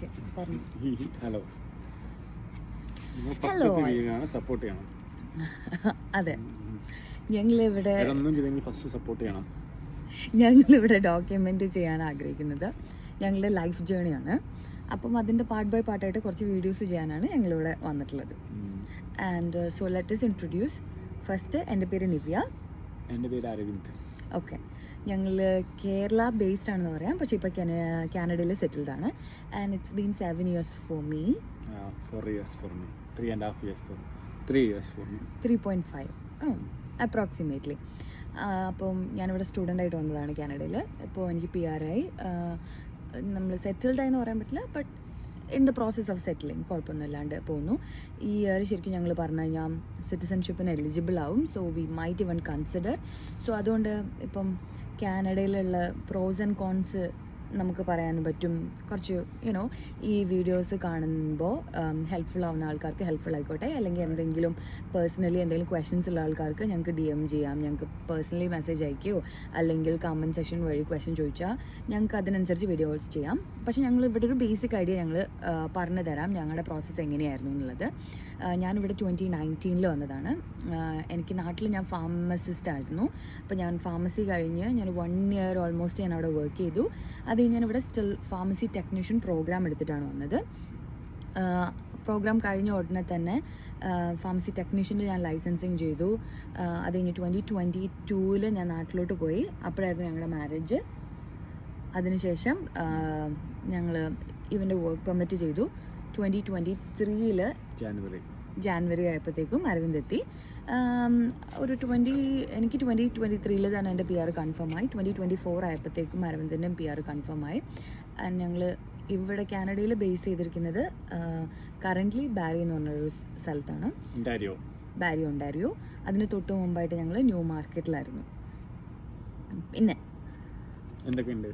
Okay പറഞ്ഞു. Hello hello support ചെയ്യണം. അതെ, ഞങ്ങളിവിടെ ഫസ്റ്റ് സപ്പോർട്ട് ചെയ്യണം. ഞങ്ങളിവിടെ ഡോക്യുമെൻ്റ് ചെയ്യാൻ ആഗ്രഹിക്കുന്നത് ഞങ്ങളുടെ ലൈഫ് ജേണിയാണ്. അപ്പം അതിൻ്റെ പാർട്ട് ബൈ പാർട്ടായിട്ട് കുറച്ച് വീഡിയോസ് ചെയ്യാനാണ് ഞങ്ങളിവിടെ വന്നിട്ടുള്ളത്. And so let us introduce. First, എൻ്റെ പേര് നിവ്യ. എൻ്റെ പേര് അരവിന്ദ്. ഓക്കെ, ഞങ്ങൾ കേരള ബേസ്ഡ് ആണെന്ന് പറയാം, പക്ഷേ ഇപ്പോൾ കാനഡയിൽ സെറ്റിൽഡ് ആണ്. And it's been 7 years for me. 4 years for me. 3.5 years for me. 3 years for me. 3.5 approximately. അപ്പം ഞാനിവിടെ സ്റ്റുഡൻ്റായിട്ട് വന്നതാണ് കാനഡയിൽ. ഇപ്പോൾ എനിക്ക് PR ആയി. നമ്മൾ സെറ്റിൽഡ് ആയി എന്ന് പറയാൻ പറ്റില്ല, but in the process of settling, കുഴപ്പമൊന്നുമില്ലാണ്ട് പോകുന്നു. ഈ ഇയർ ശരിക്കും ഞങ്ങൾ പറഞ്ഞു കഴിഞ്ഞാൽ സിറ്റിസൺഷിപ്പിന് എലിജിബിൾ ആവും. So we might even consider. So അതുകൊണ്ട് ഇപ്പം കാനഡയിലുള്ള പ്രോസ് ആൻഡ് കോൺസ് നമുക്ക് പറയാൻ പറ്റും. കുറച്ച് യുനോ ഈ വീഡിയോസ് കാണുമ്പോൾ ഹെൽപ്ഫുൾ ആവുന്ന ആൾക്കാർക്ക് ഹെൽപ്ഫുൾ ആയിക്കോട്ടെ, അല്ലെങ്കിൽ എന്തെങ്കിലും പേഴ്സണലി എന്തെങ്കിലും ക്വസ്റ്റ്യൻസ് ഉള്ള ആൾക്കാർക്ക് ഞങ്ങൾക്ക് DM ചെയ്യാം, ഞങ്ങൾക്ക് പേഴ്സണലി മെസ്സേജ് അയക്കുകയോ അല്ലെങ്കിൽ കമൻറ്റ് സെക്ഷൻ വഴി ക്വസ്റ്റ്യൻ ചോദിച്ചാൽ ഞങ്ങൾക്ക് അതിനനുസരിച്ച് വീഡിയോസ് ചെയ്യാം. പക്ഷേ ഞങ്ങൾ ഇവിടെ ഒരു ബേസിക് ഐഡിയ ഞങ്ങൾ പറഞ്ഞു തരാം ഞങ്ങളുടെ പ്രോസസ്സ് എങ്ങനെയായിരുന്നു എന്നുള്ളത്. ഞാനിവിടെ 2019 വന്നതാണ്. എനിക്ക് നാട്ടിൽ ഞാൻ ഫാർമസിസ്റ്റ് ആയിരുന്നു. അപ്പോൾ ഞാൻ ഫാർമസി കഴിഞ്ഞ് ഞാൻ 1 year ഓൾമോസ്റ്റ് ഞാൻ അവിടെ വർക്ക് ചെയ്തു. അത് ഞാനിവിടെ സ്റ്റിൽ ഫാർമസി ടെക്നീഷ്യൻ പ്രോഗ്രാം എടുത്തിട്ടാണ് വന്നത്. പ്രോഗ്രാം കഴിഞ്ഞ ഉടനെ തന്നെ ഫാർമസി ടെക്നീഷ്യനിൽ ഞാൻ ലൈസൻസിങ് ചെയ്തു. അത് കഴിഞ്ഞ് 2022 ഞാൻ നാട്ടിലോട്ട് പോയി. അപ്പോഴായിരുന്നു ഞങ്ങളുടെ മാരേജ്. അതിനുശേഷം ഞങ്ങൾ ഇവൻ്റെ വർക്ക് പെർമിറ്റ് ചെയ്തു. 2023 ജാനുവരി ആയപ്പോഴത്തേക്കും അരവിന്ദ് എത്തി. എനിക്ക് 2023 തന്നെ എൻ്റെ PR കൺഫേമായി. 2024 ആയപ്പോഴത്തേക്കും അരവിന്ദിൻ്റെയും PR കൺഫേമായി. ആൻഡ് ഞങ്ങൾ ഇവിടെ കാനഡയിൽ ബേസ് ചെയ്തിരിക്കുന്നത് കറൻ്റ്ലി ബാരി എന്ന് പറഞ്ഞൊരു സ്ഥലത്താണ്, ബാരി ഒണ്ടാരിയോ. അതിന് തൊട്ട് മുമ്പായിട്ട് ഞങ്ങൾ ന്യൂ മാർക്കറ്റിലായിരുന്നു. പിന്നെ എന്തൊക്കെയുണ്ട്